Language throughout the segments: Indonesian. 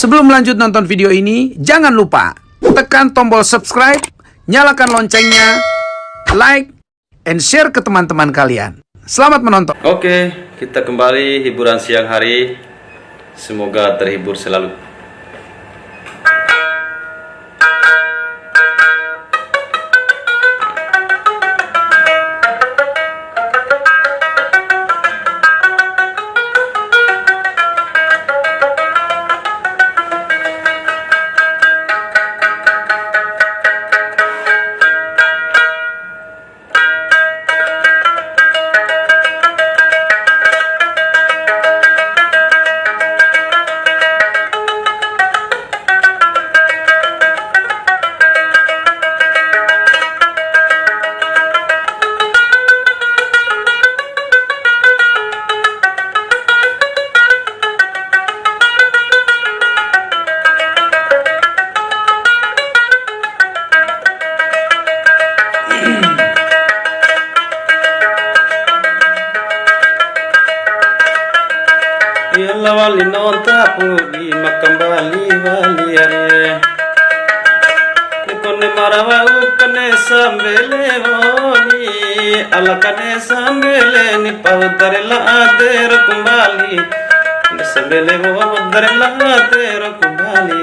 Sebelum lanjut nonton video ini, jangan lupa tekan tombol subscribe, nyalakan loncengnya, like, and share ke teman-teman kalian. Selamat menonton. Oke, kita kembali hiburan siang hari. Semoga terhibur selalu. Yalla wali non tapu di makam bali are konne marawa ukane sambele oni ala kane sambele ni pavdare la ader kumbali ni sambele wo pavdare la ader kumbali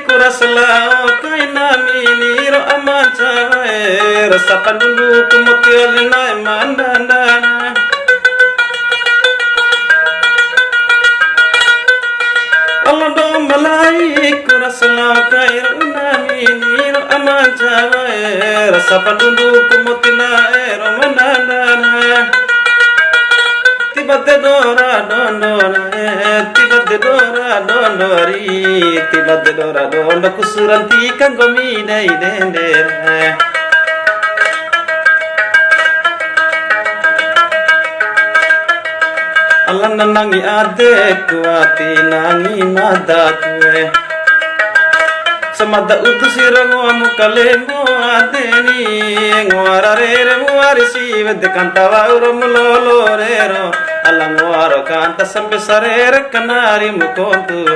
Kurasla kaina miniro amacha rasa pandulu kumutil na mandana Allah malai kurasla kaina miniro amacha rasa pandulu kumutil na mandana tibate dora dondora tibate dora dondori tibate dora dondo kusuranti kanggo midai dender Allah nanangi adekku ati nangi madakwe samada udusirangwa mukalemo adeni ngwararere muarisi vede cantava uromulolorero alla muaro canta sambe sarere canari mukontu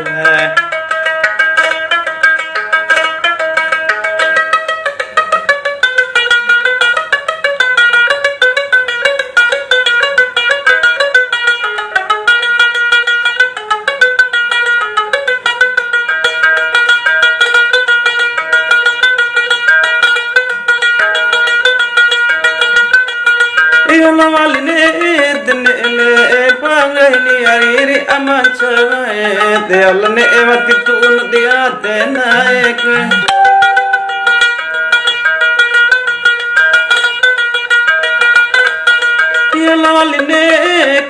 Yalla waline dene pangani ariri amancha de allane evati tun dia denaek Yalla waline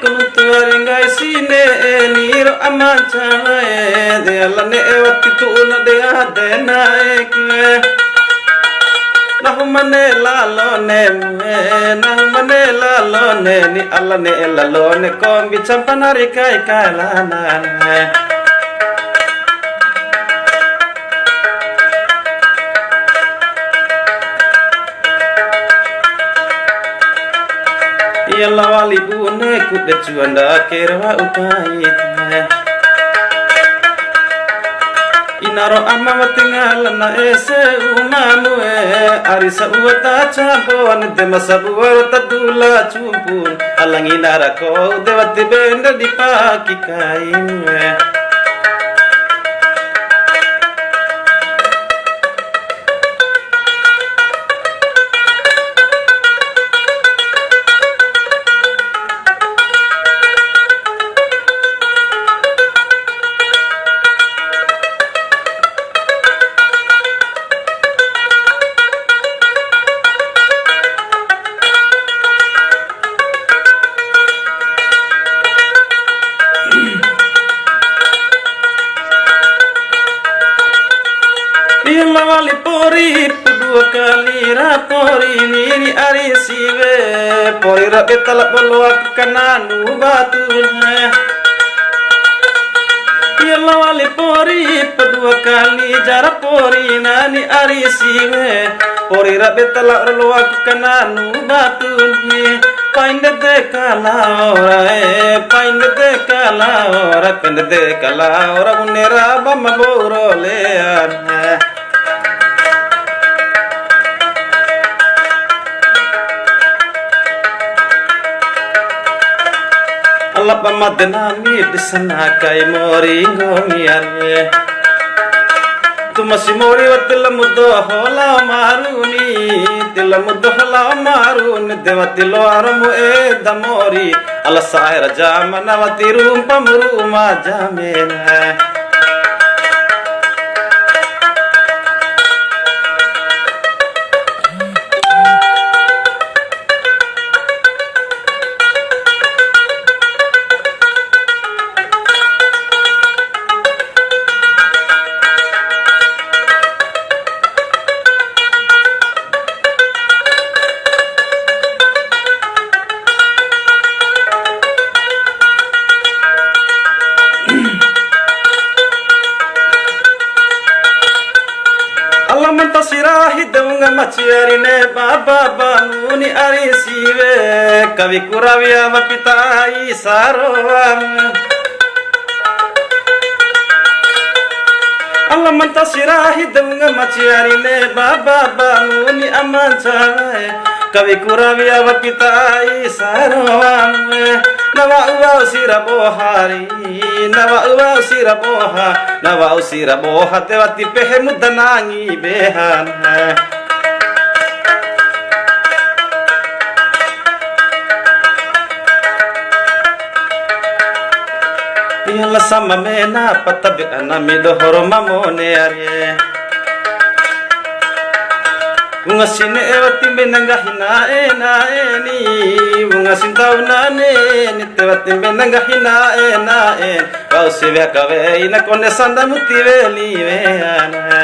kuntuaringai sine niro amancha de allane evati tun dia denaek Nahumane lalone ni allane lalone kombi champanari kai kalana Yalla wali bune kude juanda kerwa upai Inaro amma tinggal na ese umamu arisa uwata chapon de masabu tadula chumpun alangi narako devati benda dipaki kain Yalla wali pori dua kali rapori niri ari sive pori rabe talak bolo aku kananu batulnya. Yalla wali pori pedua kali jarak pori nani arisiwe. Pori rabe talak bolo aku kananu batulnya. Painde de kala ora painde de kala ora painde de kala ora unera bama boro lean. Allah pamadna mi bisana kai mori ngomiare. Tu masih mori watil muddo hola maruni til muddo hola maruni devatilo aramu damori ala saira jamana watirum pamuru ma jamena. Sirahi daunga maciari ne baba banuni arisive kavi kuravia mapitai saroam. Allah manta sirahi daunga maciari ne baba banuni amancae kavi kuravia mapitai saroam. Nawa uwa sirabohari nawa uwa siraboha nawa usiraboha tewati pehe mudanangi behan. Yalla sama mena patabe anamido horoma mone arye. Bunga sine ewati menangga hina eni bunga sintau nane ni tewati menangga hina eni kau sivya kave ina kone sanda mutiveli veana.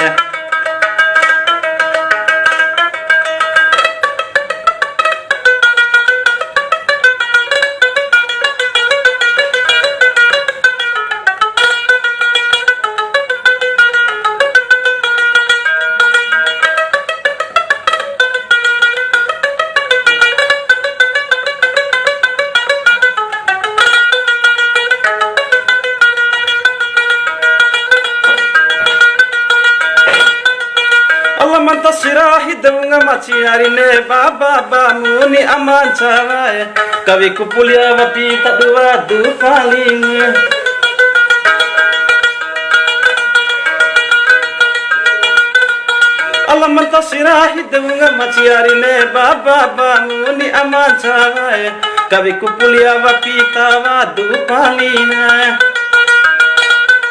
Manta sirahi daunga maciari ne baba bamuni aman cawae kavi kupulia wapita dua du paling. Allah manta sirahi daunga maciari ne baba bamuni aman cawae kavi kupulia wapita wadu paling.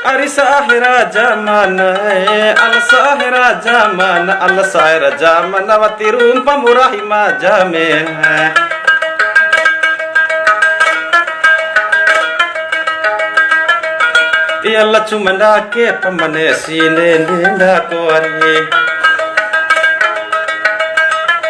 Ari sahira jamana al sahira jamana al sahira jamana watirum pamurahima jame. Yalla cuma dake pamane sine nda kori.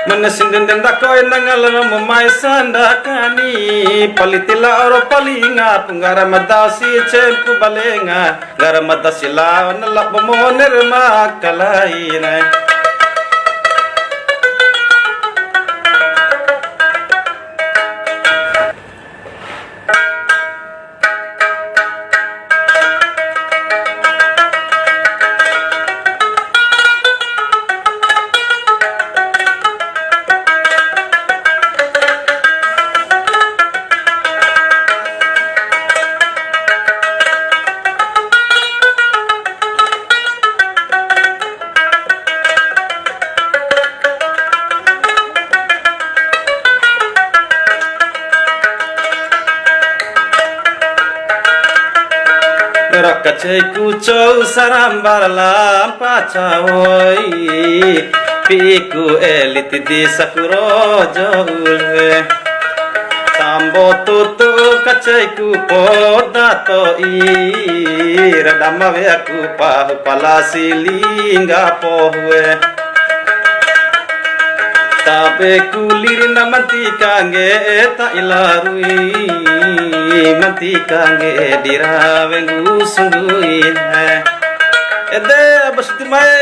Manasin denda koi nangal no mai sanda kani palitila oro palinga punggara madasi cempu balenga gara madasi la nalak bomoner ma kalaina. Rakacaiku cau sarambar lampa cawoi piku elit di sakuro jole tambo tutu kacaiku podato i radama aku pahu palasi lingga pohwe tabe kulir na manti kange ta ilarui manti kange diravengu sungui hai ede basti mae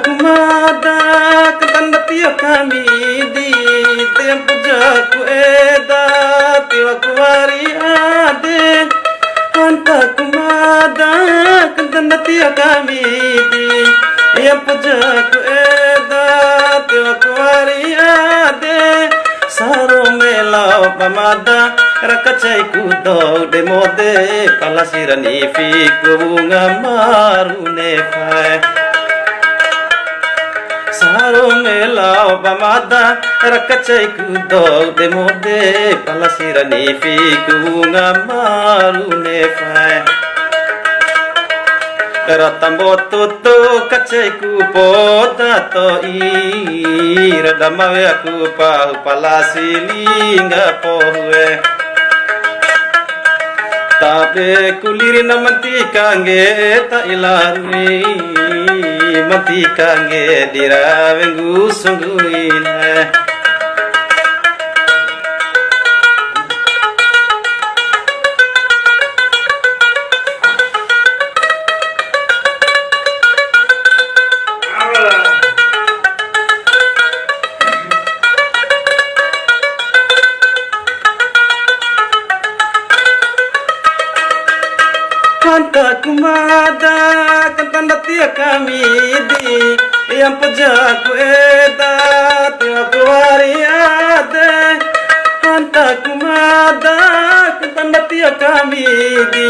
kumada ketanda tiap kami di tiap pujaku eda tiap kuari ade anta kumada ketanda tiap kami di tiap pujaku eda tiap kuari ade saro melau pamada rakacai kudo demode palasirani fiku bunga marune pai saro melau pamada rakacai kudo demode palasirani fiku bunga marune pai ratambo tutu kacai ku poda to ira damawe aku pahu palasilinga pohue tabe kuliri namanti kange ta ilarui mati kange diravengu sungguin Kanta kumada kantanda tia kami di yang pujaku eda tia kuari ade kanta kumada kantanda tia kami di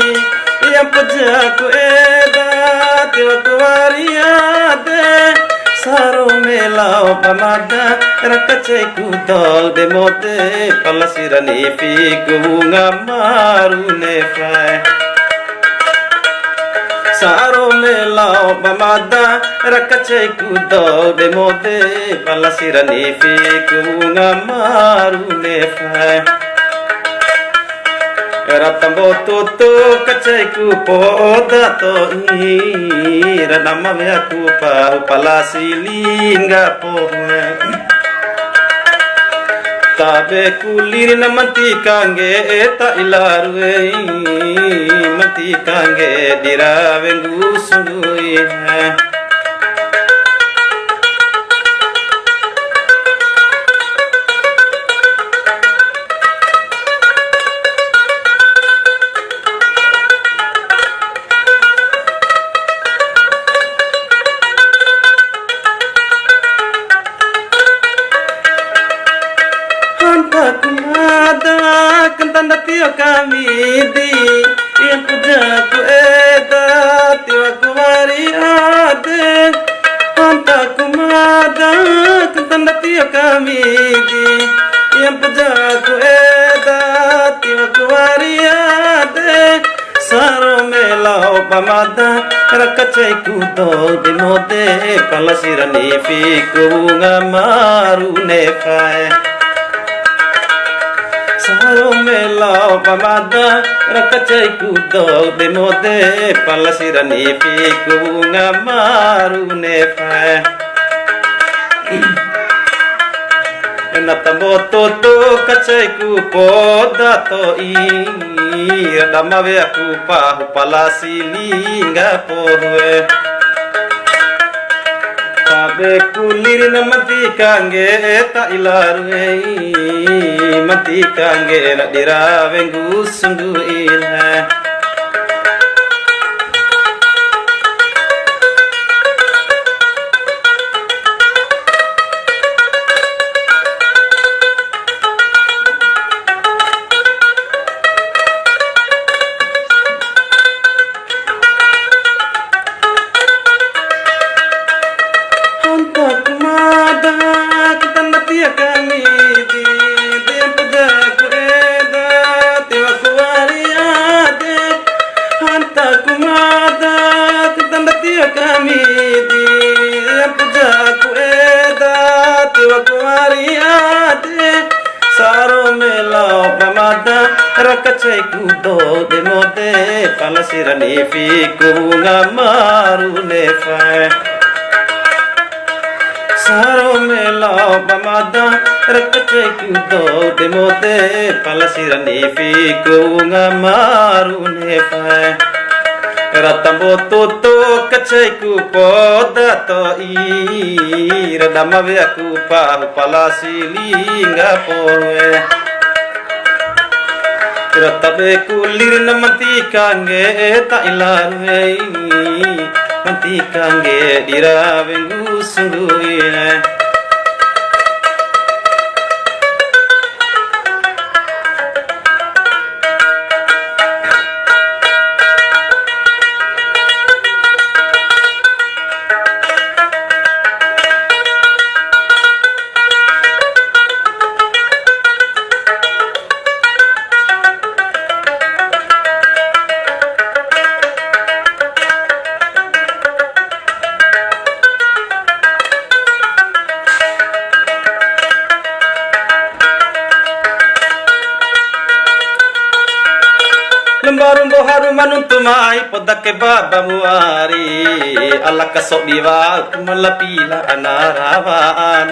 yang pujaku eda tia kuari ade saro melau pamada rakacai kudol demote palasirani fiku bunga marune fai saro melau pamada rakacai kudo demode palasirani fiku ngamarune fai ratambo tutu kacai ku poda to ira namame aku pahu palasilinga pohme tabe kulir namanti kange ta ilarue mati kange diravengu sungui kumada kantanda tiap kami di yang pujaku eda tiap kuari ade anta kumada kantanda tiap kami di yang pujaku eda tiap kuari ade saro melau pamada rakacai kudo demode palasirani fiku ngamarune fai saro melau pamada rakacai kudo demode palasirani fiku ngamarune fai natambo toto kacai ku poda to ira damawe aku pahu palasilinga pohue tabe kulir namanti kange ta ilarue mati kange na diravengu sungguin kami di tempat aku eda tiwa kuari ade kumada tanda tia kami di puja ku eda tiwa kuariate saro mela pamada rakachai ku do de mode palasirani fi ku ngamaru nefa saro mela pamada rakachai ku do de mode palasirani fi ku ngamaru nefa ratambo toto kachai ku poda to I radama ve aku pa palasilinga poe ratabe kulir namanti kange ta ilarwe manti kange diravengu sunduye lembarumbo harumanuntumai podake baba muari ala kasok diwa kumalapila anarawaan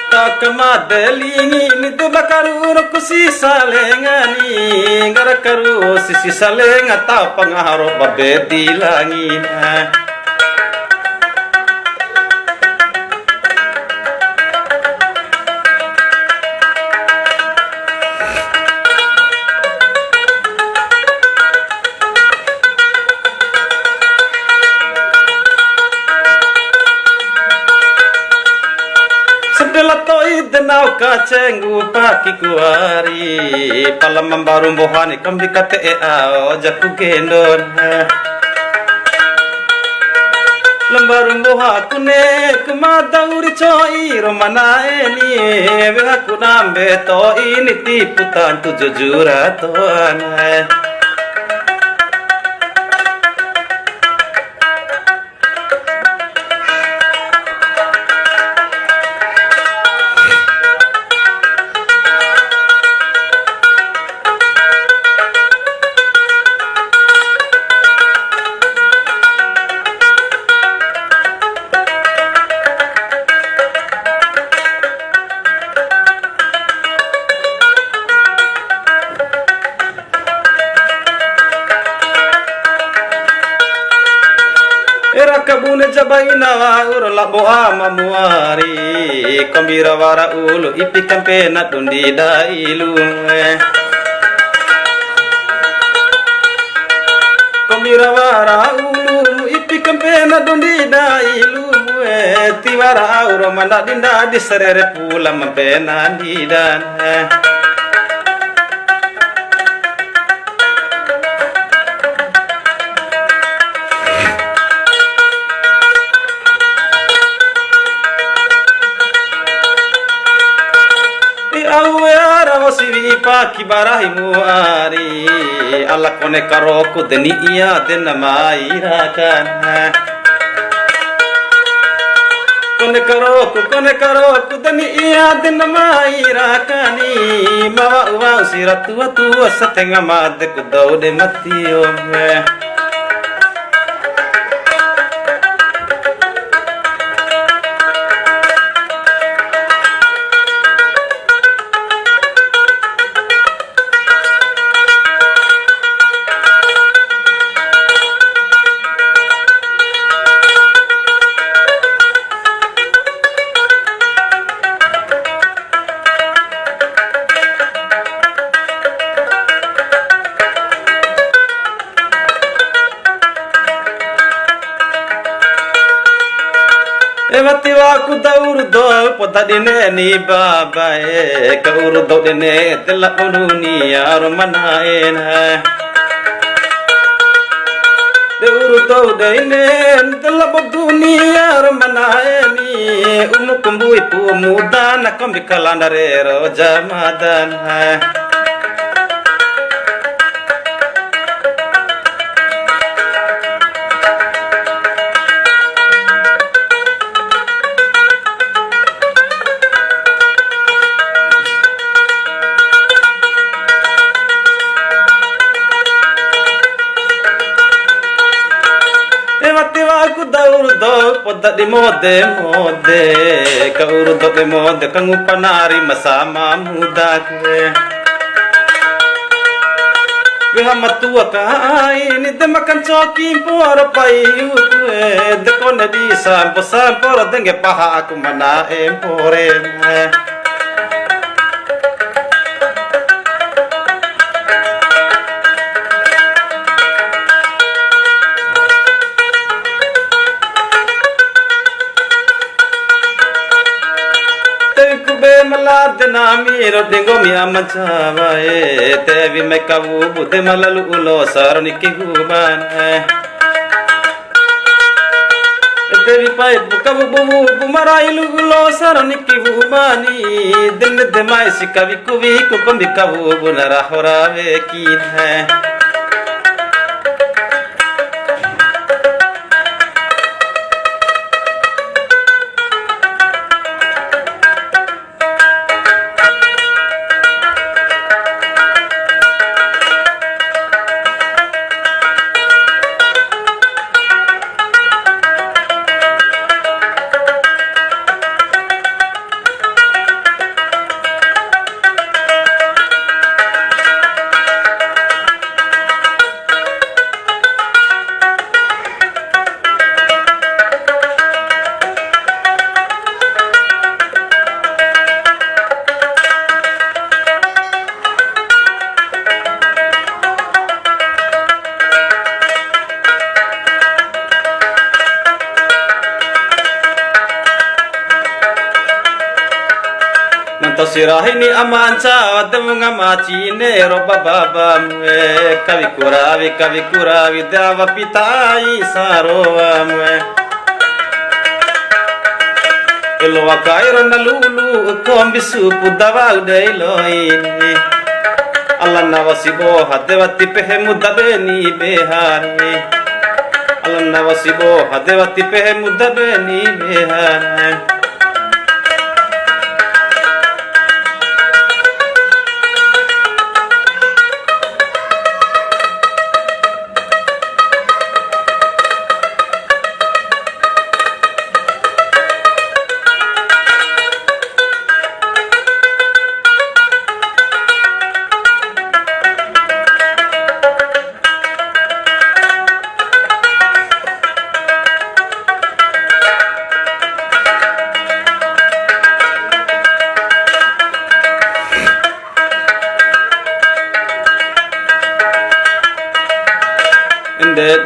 takamadelingi nitu bakaru kusi salengani garakaru sisi salenga ta pangaharo babedilangina Sebelato idenau kacengu paki kuari palam barum bohani kambi kate ao jaku gendon lembarum boha kune kumada uri choi romana eni veha kunambe to ini tiputan tu jujura to anai era kabune jabaina wa urla boa mamuari kambira wara ulu ipi kampena dundi dailu kambira wara ulu ipi kampena dundi dailu tiwara uro manda dinda diserere pula mampena didan awera wasivi paki barahimu ari ala kone karoku deni iya dena mairakan kone karoku deni iya dena mairakani mawa uwa usiratu atu asatenga made kudaude matiome Evatiwa ku daur do potadine ni baba kaur do dene tela ununi ar manaena daur do dene tela boduni ar manaeni umukumbu ipu mudana kambi kalandare ro jamadan urdo poda di mode ka urdo de mode kang upanari masama muda kwe Gahamatua kain de makan coki por payu kwe de kone di sampo sampo denge paha aku mana empore malad nami ro dengo mi amachawa te vi me kavu bude malalu ulo sarni ki guban te vi pai kavu bu marailu ulo sarni ki gubani din de mai sikavi kuvi ku kombi kavu bunara horave ki hai Sirahini amanca wadmunga macine roba baba mwe kavi kuravi dava pitai sarova mwe elo akairo na lulu kombi supu dava udai loini Allah nawasibo hadewati pehe mudabeni behari Allah nawasibo hadewati pehe mudabeni behari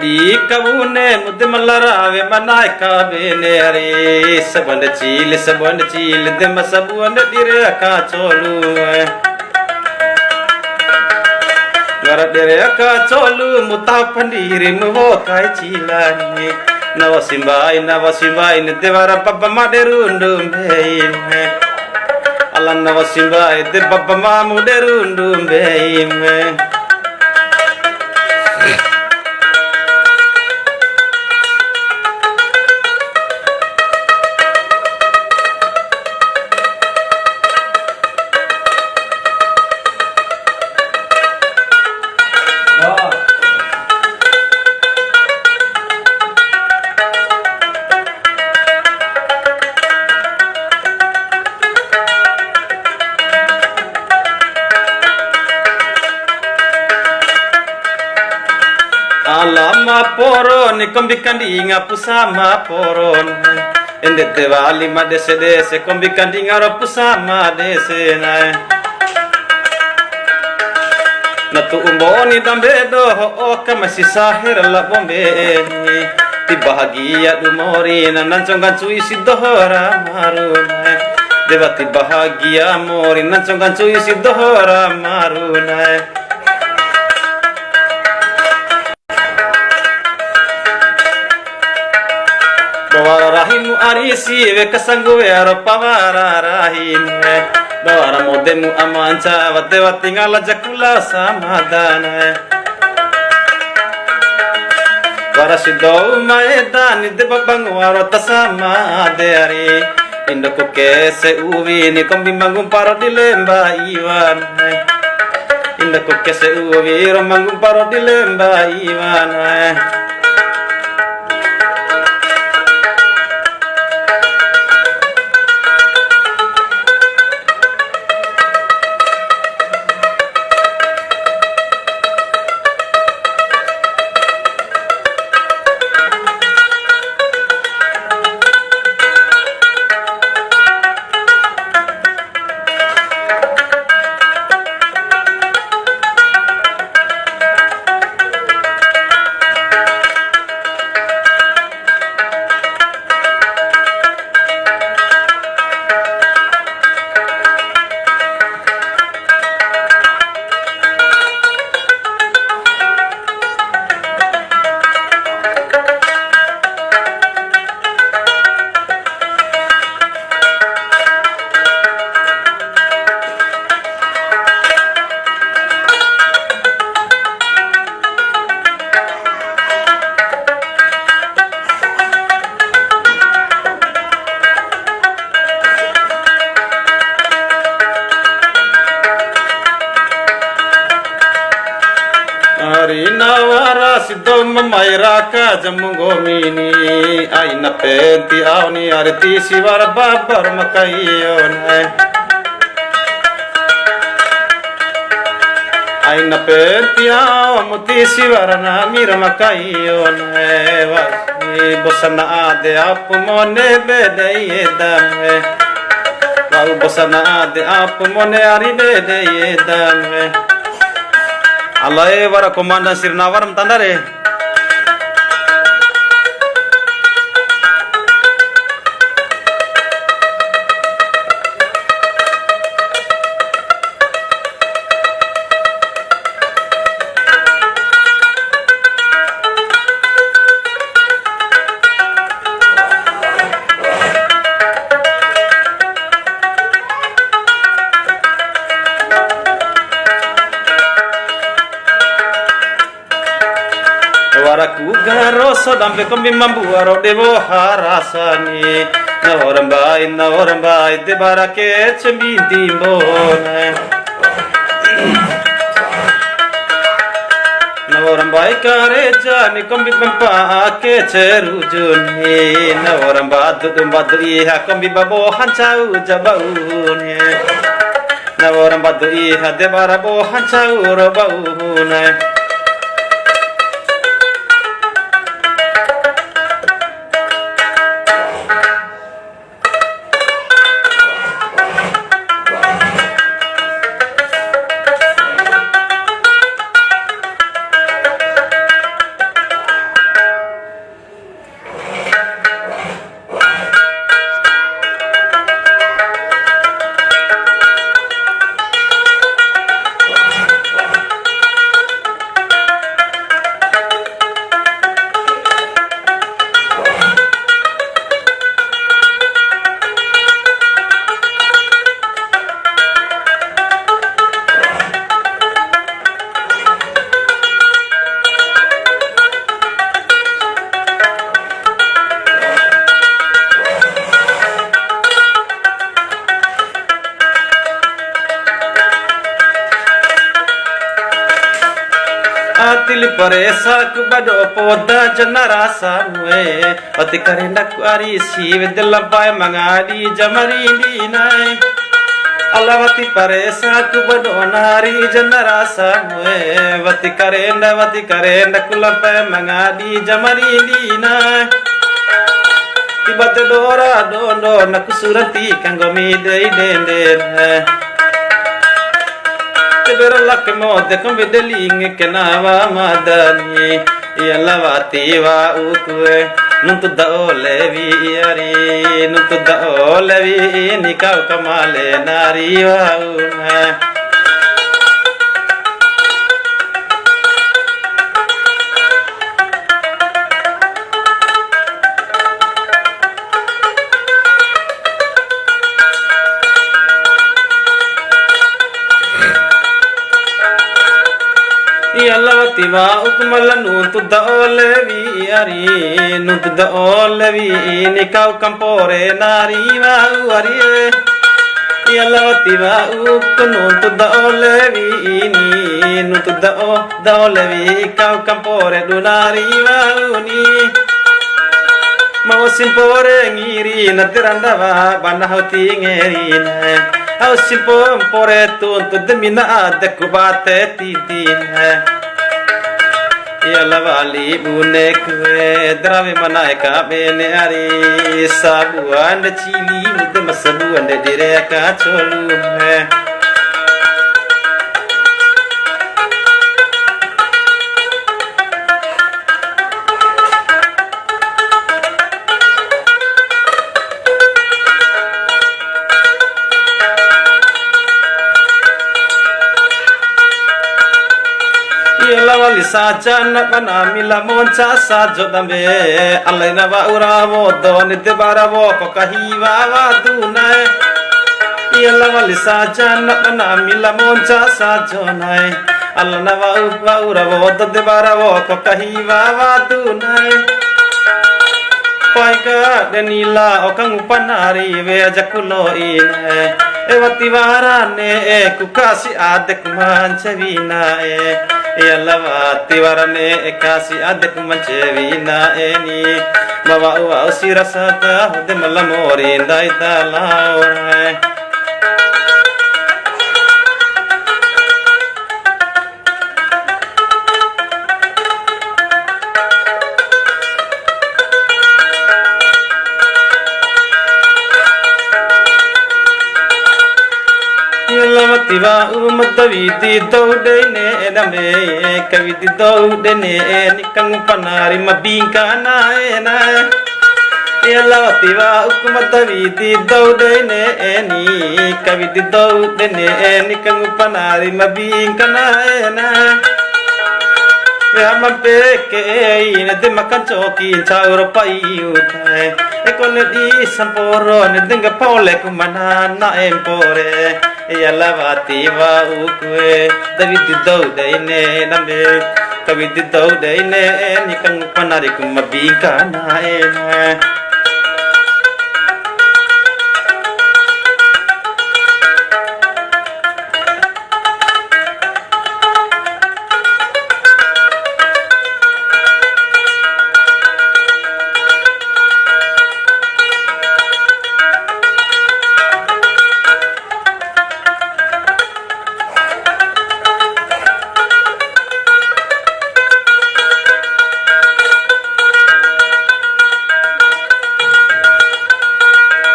di kavune mudde mallarave manai ka benere saband chil de masabuand dire ka cholu gara dire ka cholu muta pandire mo kai chilani navasimbai ne devara babba maderundum beim Allah navasimbai de babba ma muderundum beim Alama poron kombikandinga pusama poron ende devali ma dese kombikandinga ro pusama dese nai natu umboni dambedo o kamasi sahir la bombe ti bahagia dumori nanchongan cui sidohara marunai devati bahagia mori nanchongan cui sidohara marunai Bawara rahimu arisi ve kasangu ero pawara rahim Bawara modemu amanca vadewa tingala jakula samadana Vara sidou maedani de babangu aro tasama deari Indoko kese uvi ni kombi mangum paro dilemba iwan Indoko kese uvi ro mangum paro dilemba iwan Hari nawara sidom mayra ka jamungomini aina peti auni arti siwar babar makayon aina peti amuti siwar na mira makayon wasi bosana ade apu mone bede yedam wau bosana ade apu mone ari bede yedam Allah wara komandan sirnawaram tandare Waraku garo sodambe kombi mambuaro devo harasani na orambai de barake chembi timbone na orambai kare jani kombi pampa ke cherujuni na orambadu dumbadu iha kombi babo hanchau jabaune na orambadu iha de barabo hanchau robaune Atil paresak bado poda janarasa mue ati karendak ari siv dilampai mangadi jamari dinai alawati paresak bado nari janarasa mue vati karenda kulampai mangadi jamari dinai tibate dora dondo nakusuranti kangomi dei denden Berlak mode kom bedeling kenawa madani yalavati wa utwe nuntu da olevi ari nuntu da olevi nikau kamale nari wa una Yalavati wa ukmala nuntu da olevi ari nuntu da olevi nikau kampore nari wa ari Yalavati wa nuntu da olevi ni nuntu da olevi kau kampore dunari wa uni mau simpore ngiri natiranda wa banahoti ngerina Au simpom pore tuntu demina adekubate tidin Yalavali bunekwe drave manaika bene ari sabuan chili mudem sabuan dire ka cholu Yalavali sajan pana mila moncha sajo dambe alaina wa uravo donite baravo kokahiwa wa dunai Yalavali sajan pana mila moncha sajo nai alana wa uravo donite baravo kokahiwa wa dunai Paika denila okang upanari we ajakulo ine ewati warane ku kasih adek mancevina yalawati warane kasih adek mancevina ni bawa wa usirasata de malamori dai talau Tiba umatawiti daudene name kaviti daudene nikang panari mabingka na yalla tiba umatawiti daudene ni kaviti daudene nikang panari mabingka na Ramapeke ine de makan choki chauro pai utai ekone di samporo ne denga pole kumana na empore yalavati va ukwe david daude ine nambe kavid daude ine nikang panari kumabika na ene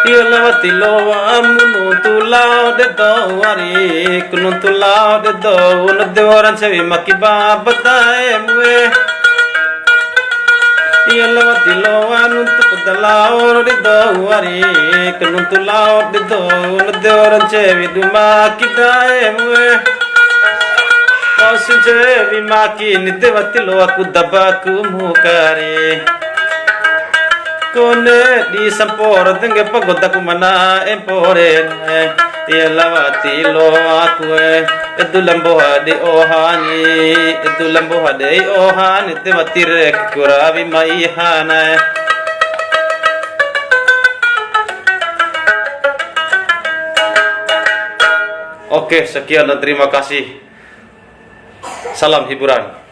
Yalawati loa munu tulao de do ari kunu tulao de do un de oran chevi makiba batae mue Yalawati loa nuntu pudalao de do ari kunu tulao de do un de oran chevi duma kidae mue Osin chevi maki nidevati loa kudabaku mukare Kone di samporo tenge pagoda kumana empore yalawati lo akwe edulambo hade ohani te matire kurabi mai hana Oke, sekian dan terima kasih. Salam hiburan.